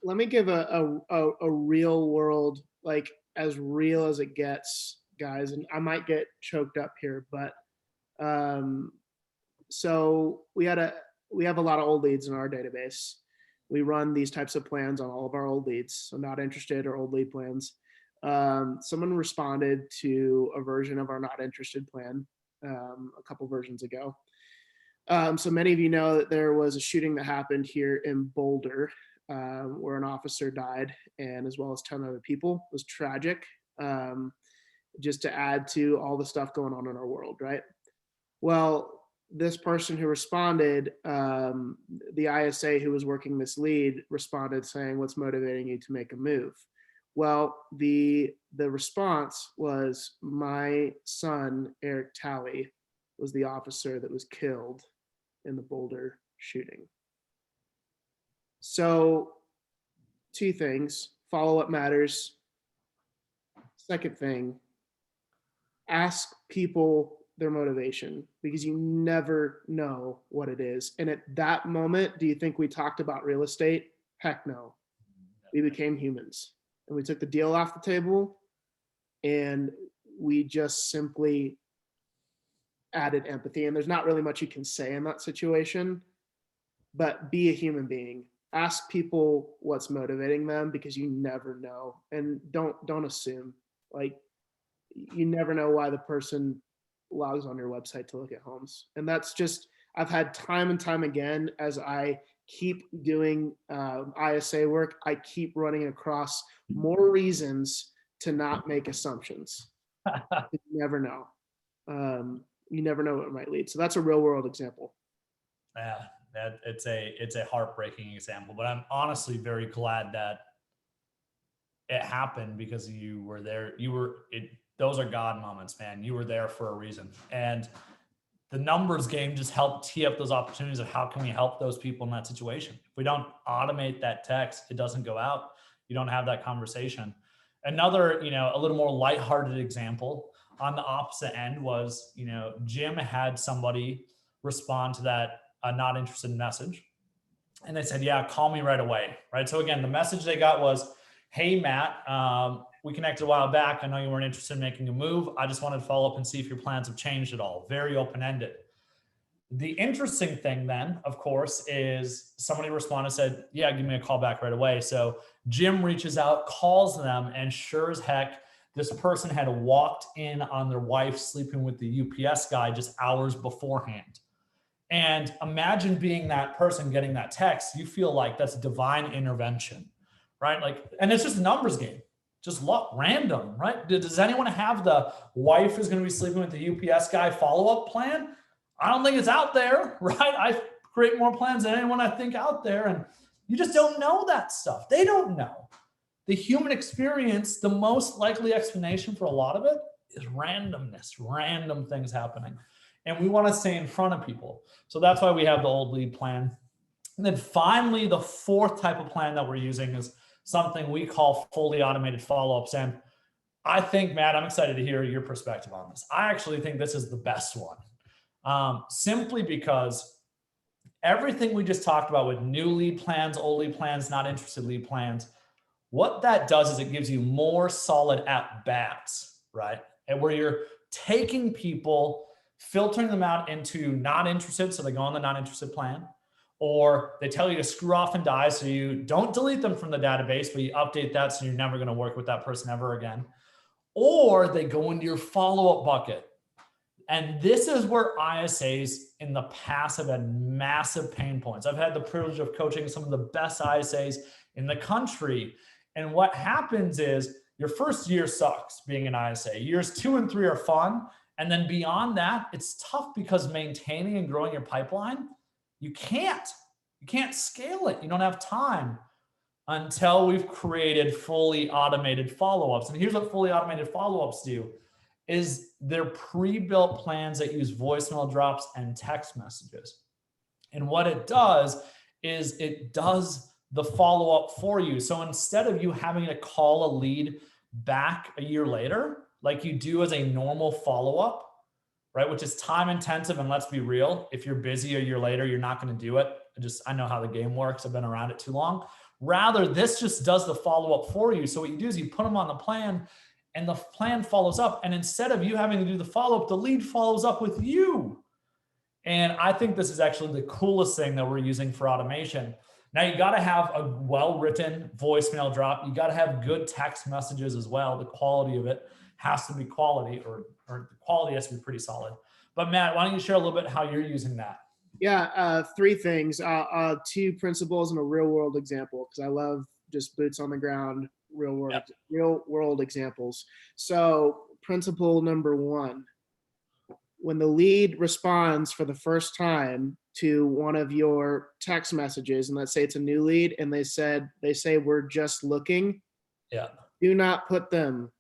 Let me give a real world, like as real as it gets, guys. And I might get choked up here, but so we have a lot of old leads in our database. We run these types of plans on all of our old leads. So not interested or old lead plans. Someone responded to a version of our not interested plan a couple versions ago. So many of you know that there was a shooting that happened here in Boulder where an officer died and as well as 10 other people. It was tragic, just to add to all the stuff going on in our world, right? Well, this person who responded, the ISA who was working this lead responded saying, what's motivating you to make a move? Well, the response was, my son, Eric Talley, was the officer that was killed in the Boulder shooting. So 2 things, follow-up matters. Second thing, ask people their motivation because you never know what it is. And at that moment, do you think we talked about real estate? Heck no. We became humans and we took the deal off the table and we just simply added empathy. And there's not really much you can say in that situation, but be a human being. Ask people what's motivating them because you never know. And don't assume. Like, you never know why the person logs on your website to look at homes. And that's just, I've had time and time again, as I keep doing ISA work, I keep running across more reasons to not make assumptions. You never know. You never know what it might lead. So that's a real world example. Yeah, it's a heartbreaking example, but I'm honestly very glad that it happened because you were there. Those are God moments, man. You were there for a reason. And the numbers game just helped tee up those opportunities of how can we help those people in that situation. If we don't automate that text, it doesn't go out. You don't have that conversation. Another, a little more lighthearted example on the opposite end was, Jim had somebody respond to that not interested message. And they said, yeah, call me right away. Right. So again, the message they got was, hey, Matt, we connected a while back. I know you weren't interested in making a move. I just wanted to follow up and see if your plans have changed at all. Very open-ended. The interesting thing then, of course, is somebody responded and said, yeah, give me a call back right away. So Jim reaches out, calls them, and sure as heck, this person had walked in on their wife sleeping with the UPS guy just hours beforehand. And imagine being that person getting that text. You feel like that's divine intervention, right? Like, and it's just a numbers game. Just luck, random, right? Does anyone have the wife is going to be sleeping with the UPS guy follow-up plan? I don't think it's out there, right? I create more plans than anyone I think out there. And you just don't know that stuff. They don't know. The human experience, the most likely explanation for a lot of it is randomness, random things happening. And we want to stay in front of people. So that's why we have the old lead plan. And then finally, the fourth type of plan that we're using is something we call fully automated follow-ups. And I think, Matt, I'm excited to hear your perspective on this. I actually think this is the best one, simply because everything we just talked about with new lead plans, old lead plans, not interested lead plans, what that does is it gives you more solid at-bats, right? And where you're taking people, filtering them out into not interested, so they go on the not interested plan, or they tell you to screw off and die, so you don't delete them from the database, but you update that so you're never going to work with that person ever again. Or they go into your follow-up bucket. And this is where ISAs in the past have had massive pain points. I've had the privilege of coaching some of the best ISAs in the country. And what happens is your first year sucks being an ISA. Years 2 and 3 are fun. And then beyond that, it's tough because maintaining and growing your pipeline, you can't scale it. You don't have time until we've created fully automated follow-ups. And here's what fully automated follow-ups do is they're pre-built plans that use voicemail drops and text messages. And what it does is it does the follow-up for you. So instead of you having to call a lead back a year later, like you do as a normal follow-up, right, which is time intensive, and let's be real, if you're busy a year later, you're not going to do it. I know how the game works. I've been around it too long. Rather, this just does the follow-up for you. So what you do is you put them on the plan, and the plan follows up. And instead of you having to do the follow-up, the lead follows up with you. And I think this is actually the coolest thing that we're using for automation. Now, you got to have a well-written voicemail drop. You got to have good text messages as well. The quality of it has to be quality, or the quality has to be pretty solid. But Matt, why don't you share a little bit how you're using that? Yeah, 3 things, 2 principles and a real world example, because I love just boots on the ground, real world examples. So principle number 1, when the lead responds for the first time to one of your text messages, and let's say it's a new lead, and they say we're just looking, do not put them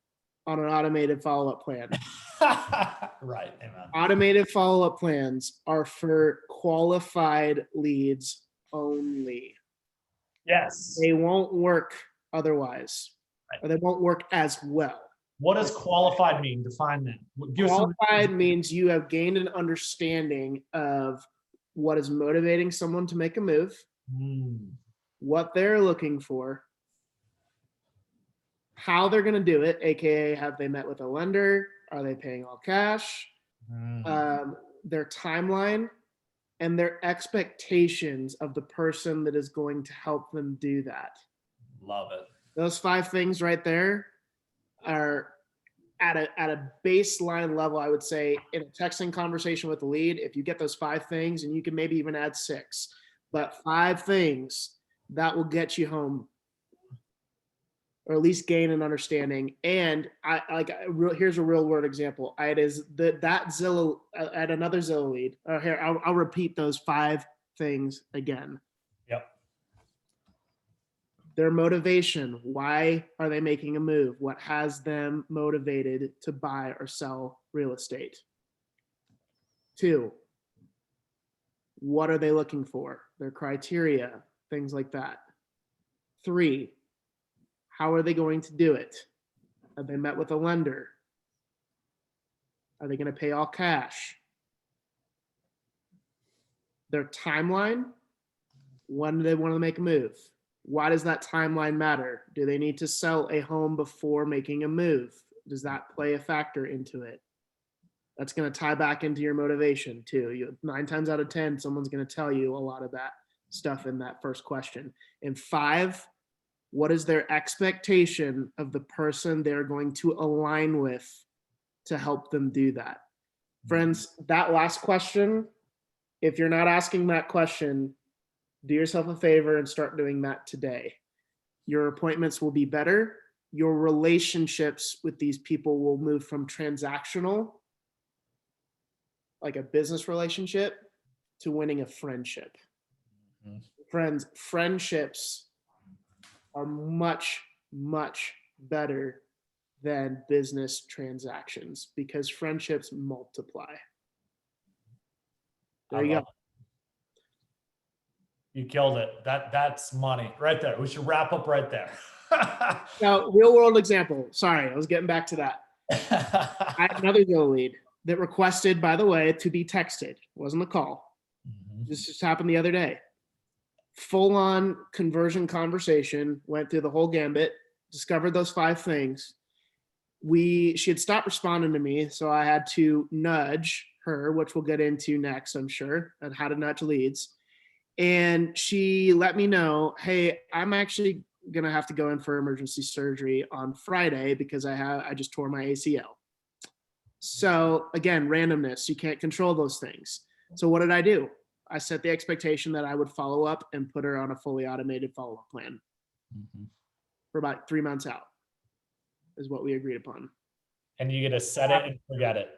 on an automated follow-up plan. Right. Amen. Automated follow-up plans are for qualified leads only. Yes. They won't work otherwise, or they won't work as well. What does qualified mean? Define that. Qualified means you have gained an understanding of what is motivating someone to make a move, what they're looking for, how they're going to do it, aka have they met with a lender, are they paying all cash, their timeline, and their expectations of the person that is going to help them do that. Love it. Those 5 things right there are at a baseline level. I would say in a texting conversation with the lead, if you get those 5 things, and you can maybe even add 6, but 5 things that will get you home, or at least gain an understanding. And here's a real world example. I had another Zillow lead. Here, I'll repeat those 5 things again. Yep. Their motivation. Why are they making a move? What has them motivated to buy or sell real estate? 2, what are they looking for? Their criteria, things like that. 3, how are they going to do it? Have they met with a lender? Are they going to pay all cash? Their timeline. When do they want to make a move? Why does that timeline matter? Do they need to sell a home before making a move? Does that play a factor into it? That's going to tie back into your motivation too. 9 times out of 10, someone's going to tell you a lot of that stuff in that first question. And 5, what is their expectation of the person they're going to align with to help them do that? Friends, that last question, if you're not asking that question, do yourself a favor and start doing that today. Your appointments will be better. Your relationships with these people will move from transactional like a business relationship to winning a friendship. Friendships are much, much better than business transactions because friendships multiply. There you go. You killed it. That's money right there. We should wrap up right there. Now, real world example. Sorry, I was getting back to that. I had another Go lead that requested, by the way, to be texted. It wasn't a call. This just happened the other day. Full on conversion conversation, went through the whole gambit, discovered those 5 things. She had stopped responding to me, so I had to nudge her, which we'll get into next, I'm sure, on how to nudge leads. And she let me know, hey, I'm actually gonna have to go in for emergency surgery on Friday because I just tore my ACL. So again, randomness, you can't control those things. So what did I do? I set the expectation that I would follow up and put her on a fully automated follow-up plan for about 3 months out is what we agreed upon. And you get to set it and forget it.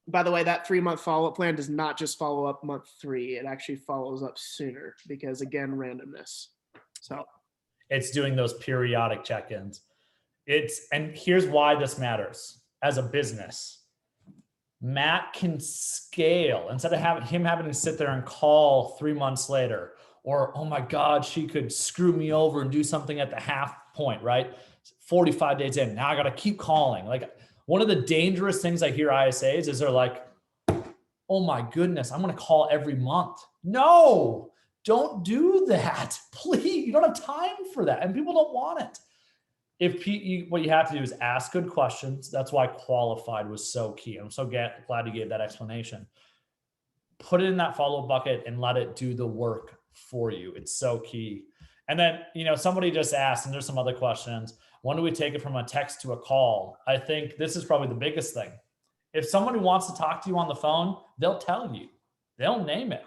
By the way, that 3-month follow-up plan does not just follow up month 3. It actually follows up sooner because, again, randomness. So it's doing those periodic check-ins. And here's why this matters as a business. Matt can scale instead of him having to sit there and call 3 months later, or, oh my God, she could screw me over and do something at the half point, right? 45 days in, now I got to keep calling. Like, one of the dangerous things I hear ISAs is they're like, oh my goodness, I'm going to call every month. No, don't do that. Please, you don't have time for that. And people don't want it. What you have to do is ask good questions. That's why qualified was so key. I'm so glad you gave that explanation. Put it in that follow bucket and let it do the work for you. It's so key. And then, somebody just asked, and there's some other questions. When do we take it from a text to a call? I think this is probably the biggest thing. If somebody wants to talk to you on the phone, they'll tell you. They'll name it.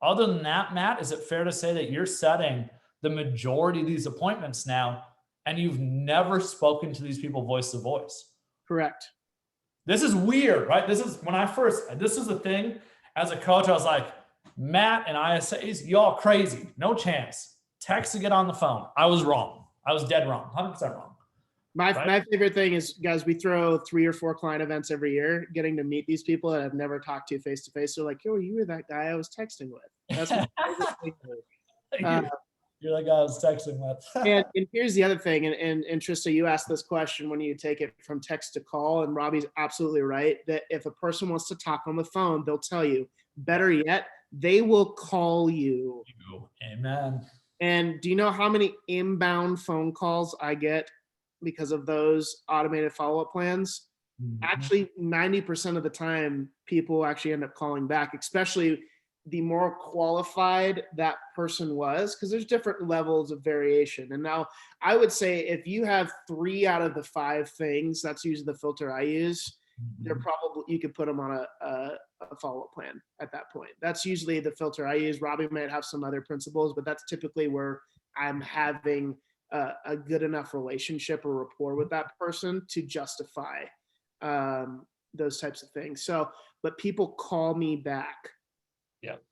Other than that, Matt, is it fair to say that you're setting the majority of these appointments now, and you've never spoken to these people voice to voice? Correct. This is weird, right? This is the thing. As a coach, I was like, Matt and ISAs, y'all crazy. No chance. Text to get on the phone. I was wrong. I was dead wrong. 100% wrong. My favorite thing is, guys, we throw 3 or 4 client events every year, getting to meet these people that I've never talked to face to face. They're like, yo, you were that guy I was texting with. That's my favorite thing. You're like, I was texting with. and here's the other thing. And Trista, you asked this question when you take it from text to call, and Robbie's absolutely right that if a person wants to talk on the phone, they'll tell you. Better yet, they will call you. Amen. And do you know how many inbound phone calls I get because of those automated follow-up plans? Actually, 90% of the time, people actually end up calling back, especially the more qualified that person was, because there's different levels of variation. And now I would say if you have 3 out of the 5 things, that's usually the filter I use, they're probably, you could put them on a follow-up plan at that point. That's usually the filter I use. Robbie might have some other principles, but that's typically where I'm having a good enough relationship or rapport with that person to justify those types of things. So, but people call me back. Yep.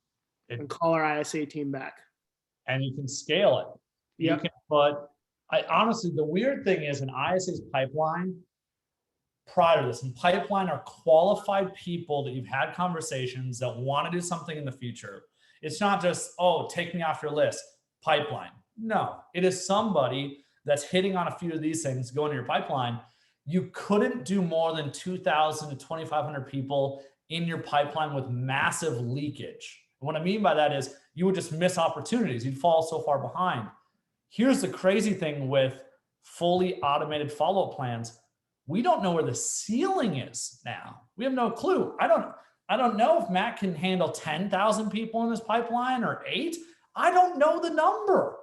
And call our ISA team back. And you can scale it. Yep. You can honestly, the weird thing is in ISA's pipeline, prior to this, in pipeline are qualified people that you've had conversations that want to do something in the future. It's not just, oh, take me off your list, pipeline. No, it is somebody that's hitting on a few of these things going to your pipeline. You couldn't do more than 2,000 to 2,500 people in your pipeline with massive leakage. And what I mean by that is you would just miss opportunities. You'd fall so far behind. Here's the crazy thing with fully automated follow-up plans. We don't know where the ceiling is now. We have no clue. I don't know if Matt can handle 10,000 people in this pipeline or 8. I don't know the number.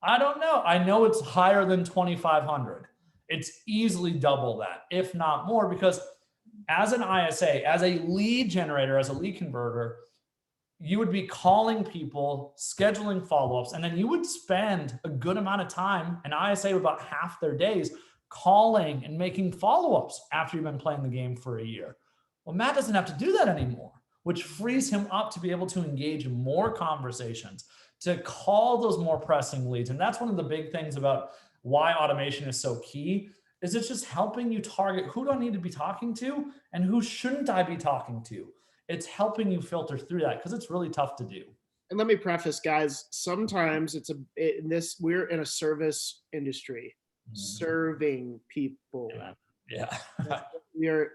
I don't know. I know it's higher than 2,500. It's easily double that, if not more, because as an ISA, as a lead generator, as a lead converter, you would be calling people, scheduling follow-ups, and then you would spend a good amount of time, an ISA about half their days, calling and making follow-ups after you've been playing the game for a year. Well, Matt doesn't have to do that anymore, which frees him up to be able to engage in more conversations, to call those more pressing leads. And that's one of the big things about why automation is so key, is it's just helping you target who do I need to be talking to and who shouldn't I be talking to. It's helping you filter through that because it's really tough to do. And let me preface, guys, sometimes we're in a service industry, serving people. Yeah.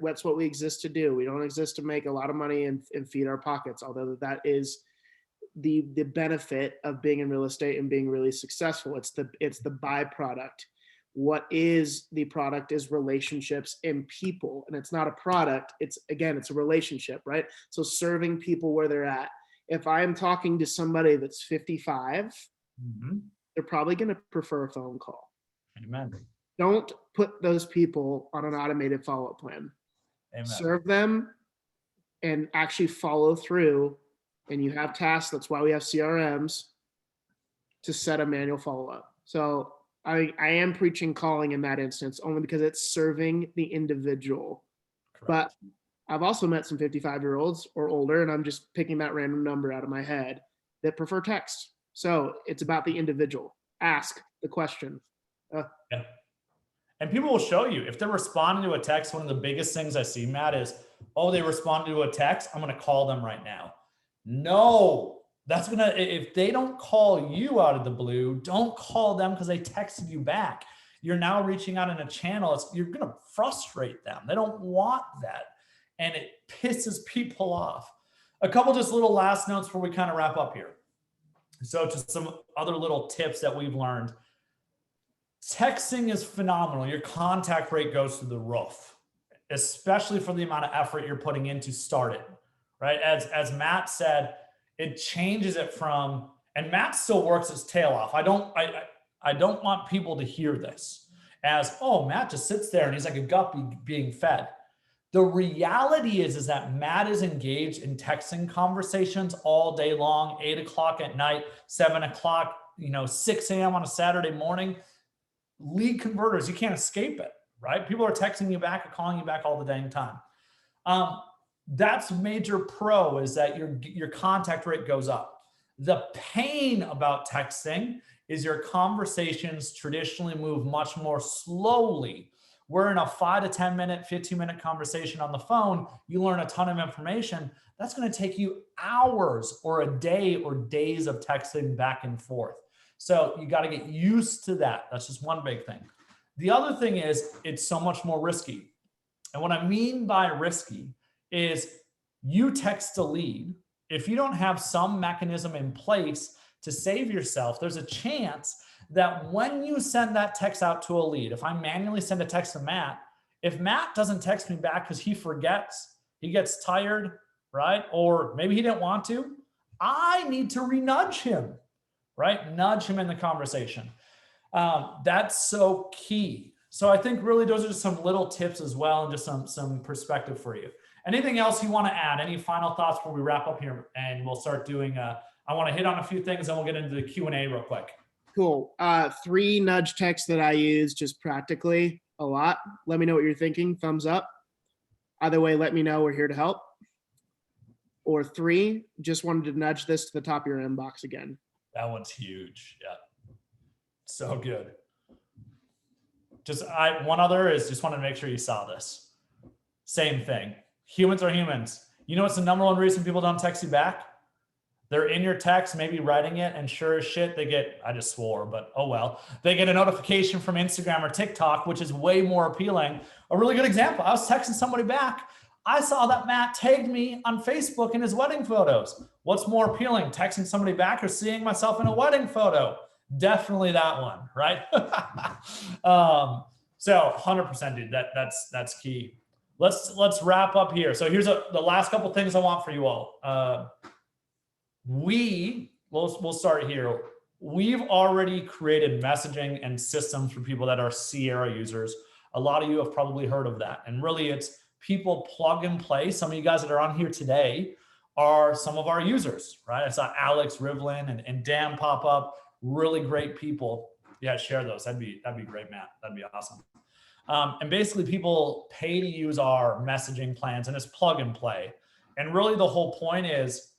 That's what we exist to do. We don't exist to make a lot of money and feed our pockets, although that is the benefit of being in real estate and being really successful. It's the byproduct. What is the product is relationships and people. And it's not a product. It's a relationship, right? So serving people where they're at. If I'm talking to somebody that's 55, they're probably going to prefer a phone call. Amen. Don't put those people on an automated follow-up plan. Amen. Serve them and actually follow through. And you have tasks. That's why we have CRMs to set a manual follow-up. So I am preaching calling in that instance, only because it's serving the individual. Correct. But I've also met some 55-year-olds or older, and I'm just picking that random number out of my head, that prefer text. So it's about the individual. Ask the question. Yeah. And people will show you if they're responding to a text. One of the biggest things I see, Matt, is, oh, they responded to a text, I'm going to call them right now. No, that's going to, if they don't call you out of the blue, don't call them because they texted you back. You're now reaching out in a channel. You're going to frustrate them. They don't want that. And it pisses people off. A couple just little last notes before we kind of wrap up here. So just some other little tips that we've learned. Texting is phenomenal. Your contact rate goes through the roof, especially for the amount of effort you're putting in to start it, right? As Matt said, it changes it from, and Matt still works his tail off. I don't want people to hear this as, oh, Matt just sits there and he's like a guppy being fed. The reality is that Matt is engaged in texting conversations all day long, 8 o'clock at night, 7 o'clock, 6 a.m. on a Saturday morning. Lead converters, you can't escape it, right? People are texting you back or calling you back all the dang time. That's major pro, is that your contact rate goes up. The pain about texting is your conversations traditionally move much more slowly. We're in a 5 to 10 minute, 15-minute conversation on the phone. You learn a ton of information. That's going to take you hours or a day or days of texting back and forth. So you got to get used to that. That's just one big thing. The other thing is it's so much more risky. And what I mean by risky is you text a lead. If you don't have some mechanism in place to save yourself, there's a chance that when you send that text out to a lead, if I manually send a text to Matt, if Matt doesn't text me back because he forgets, he gets tired, right? Or maybe he didn't want to, I need to re-nudge him, right? Nudge him in the conversation. That's so key. So I think really those are just some little tips as well, and just some perspective for you. Anything else you want to add? Any final thoughts before we wrap up here? And we'll start doing, I want to hit on a few things and we'll get into the Q&A real quick. Cool. 3 nudge texts that I use just practically a lot. Let me know what you're thinking. Thumbs up. Either way, let me know. We're here to help. Or 3, just wanted to nudge this to the top of your inbox again. That one's huge. Yeah. So good. One other is just wanted to make sure you saw this. Same thing. Humans are humans. You know what's the number one reason people don't text you back? They're in your text, maybe writing it, and sure as shit, they get, I just swore, but oh well. They get a notification from Instagram or TikTok, which is way more appealing. A really good example, I was texting somebody back. I saw that Matt tagged me on Facebook in his wedding photos. What's more appealing, texting somebody back or seeing myself in a wedding photo? Definitely that one, right? So 100%, dude, that's key. Let's wrap up here. So here's the last couple things I want for you all. We'll start here. We've already created messaging and systems for people that are Sierra users. A lot of you have probably heard of that. And really it's people plug and play. Some of you guys that are on here today are some of our users, right? I saw Alex Rivlin and Dan pop up. Really great people. Yeah, share those. That'd be great, Matt. That'd be awesome. And basically people pay to use our messaging plans, and it's plug and play. And really the whole point is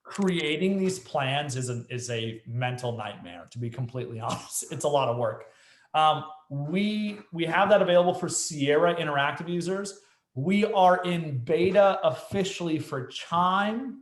creating these plans is a mental nightmare, to be completely honest. It's a lot of work. We have that available for Sierra Interactive users. We are in beta officially for Chime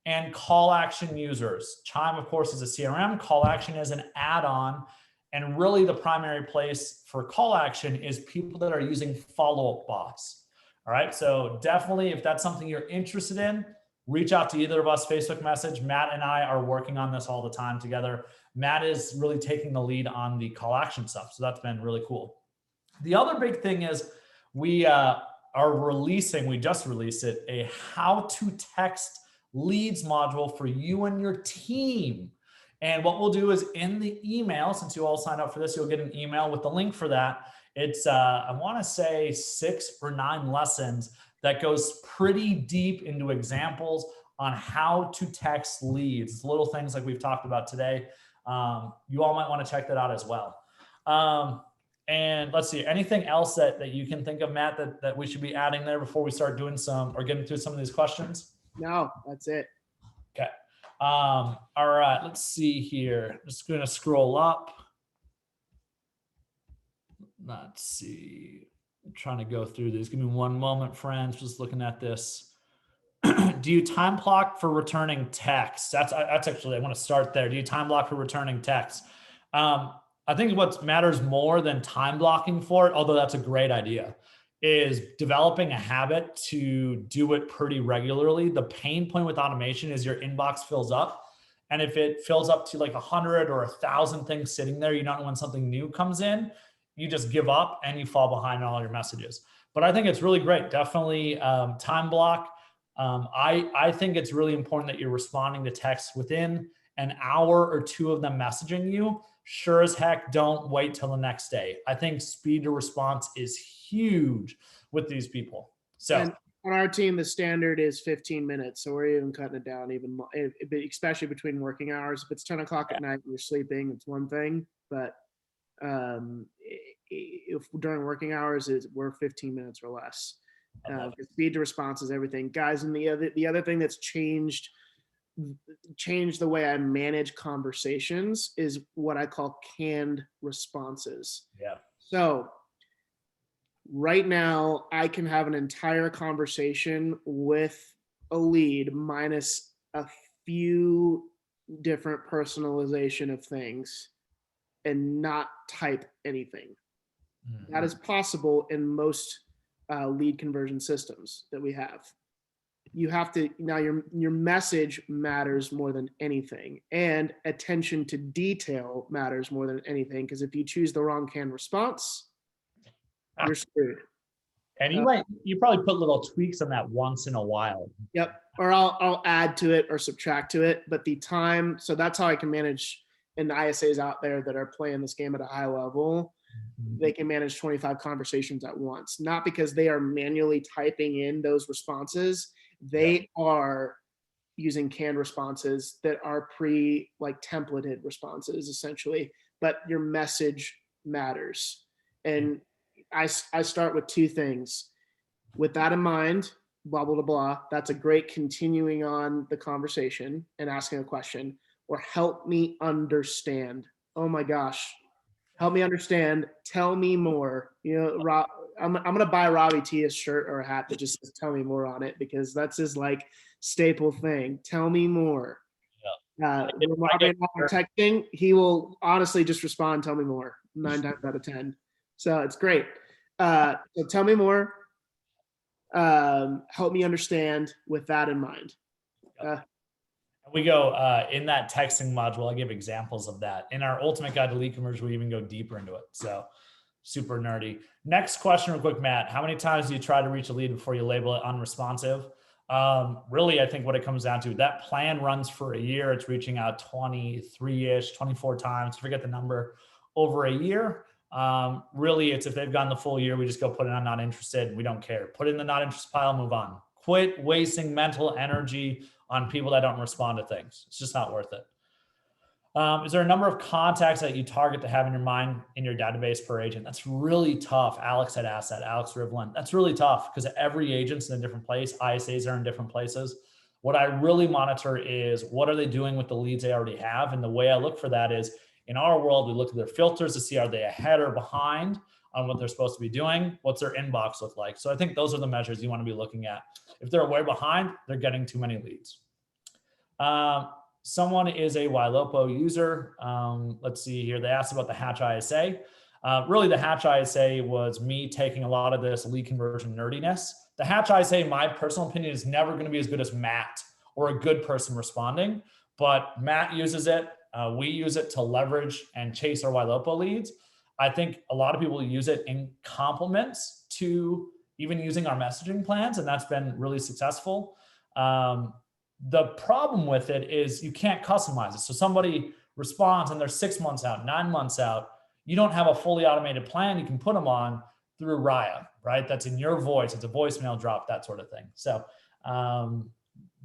and Call Action users. Chime, of course, is a CRM. Call Action is an add-on. And really the primary place for Call Action is people that are using follow-up bots. All right, so definitely if that's something you're interested in, reach out to either of us, Facebook message. Matt and I are working on this all the time together. Matt is really taking the lead on the Call Action stuff. So that's been really cool. The other big thing is we just released it, a how to text leads module for you and your team. And what we'll do is in the email, since you all signed up for this, you'll get an email with the link for that. It's, I want to say 6 or 9 lessons that goes pretty deep into examples on how to text leads. It's little things like we've talked about today. You all might want to check that out as well. And let's see, anything else that you can think of, Matt, that we should be adding there before we start doing some or getting through some of these questions? No, that's it. Okay. All right, let's see here. Just going to scroll up. Let's see. I'm trying to go through these. Give me one moment, friends. Just looking at this. Do you time block for returning text? That's actually, I want to start there. Do you time block for returning text? I think what matters more than time blocking for it, although that's a great idea, is developing a habit to do it pretty regularly. The pain point with automation is your inbox fills up. And if it fills up to like 100 or 1,000 things sitting there, you don't know when something new comes in, you just give up and you fall behind on all your messages. But I think it's really great. Definitely time block. I think it's really important that you're responding to texts within an hour or 2 of them messaging you. Sure as heck, don't wait till the next day. I think speed to response is huge with these people. So and on our team, the standard is 15 minutes. So we're even cutting it down even more, especially between working hours. If it's 10 o'clock at night and you're sleeping, it's one thing. But if during working hours, we're 15 minutes or less. Speed to response is everything, guys. And the other thing that's changed the way I manage conversations is what I call canned responses. Yeah. So right now I can have an entire conversation with a lead minus a few different personalization of things and not type anything. Mm-hmm. That is possible in most lead conversion systems that we have. You have to, now your message matters more than anything, and attention to detail matters more than anything, because if you choose the wrong canned response, you're screwed. And you probably put little tweaks on that once in a while. Yep. Or I'll add to it or subtract to it, but the time, so that's how I can manage, and the ISAs out there that are playing this game at a high level, they can manage 25 conversations at once, not because they are manually typing in those responses. They are using canned responses that are templated responses essentially, but your message matters. And I start with 2 things. With that in mind, blah, blah, blah, blah, that's a great continuing on the conversation and asking a question, or help me understand. Oh my gosh, help me understand. Tell me more. You know, I'm going to buy Robby T a shirt or a hat that just says "Tell me more" on it, because that's his staple thing. Tell me more. Yeah. When Robby and I are texting, he will honestly just respond, "Tell me more," 9 times out of 10. So it's great. So tell me more. Help me understand with that in mind. We go in that texting module. I give examples of that. In our ultimate guide to lead conversion, we even go deeper into it. So super nerdy. Next question real quick, Matt. How many times do you try to reach a lead before you label it unresponsive? Really, I think what it comes down to, that plan runs for a year. It's reaching out 23-ish, 24 times, forget the number, over a year. Really, it's if they've gone the full year, we just go put it on not interested. We don't care. Put it in the not interested pile, move on. Quit wasting mental energy on people that don't respond to things. It's just not worth it. Is there a number of contacts that you target to have in your mind in your database per agent? That's really tough. Alex had asked that, Alex Rivlin. That's really tough because every agent's in a different place. ISAs are in different places. What I really monitor is what are they doing with the leads they already have? And the way I look for that is in our world, we look at their filters to see are they ahead or behind on what they're supposed to be doing? What's their inbox look like? So I think those are the measures you want to be looking at. If they're way behind, they're getting too many leads. Someone is a Ylopo user. Let's see here. They asked about the Hatch ISA. Really, the Hatch ISA was me taking a lot of this lead conversion nerdiness. The Hatch ISA, in my personal opinion, is never going to be as good as Matt or a good person responding. But Matt uses it. We use it to leverage and chase our Ylopo leads. I think a lot of people use it in complements to even using our messaging plans, and that's been really successful. The problem with it is you can't customize it. So somebody responds and they're 6 months out, 9 months out. You don't have a fully automated plan you can put them on through Raya, right? That's in your voice. It's a voicemail drop, that sort of thing. So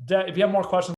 if you have more questions,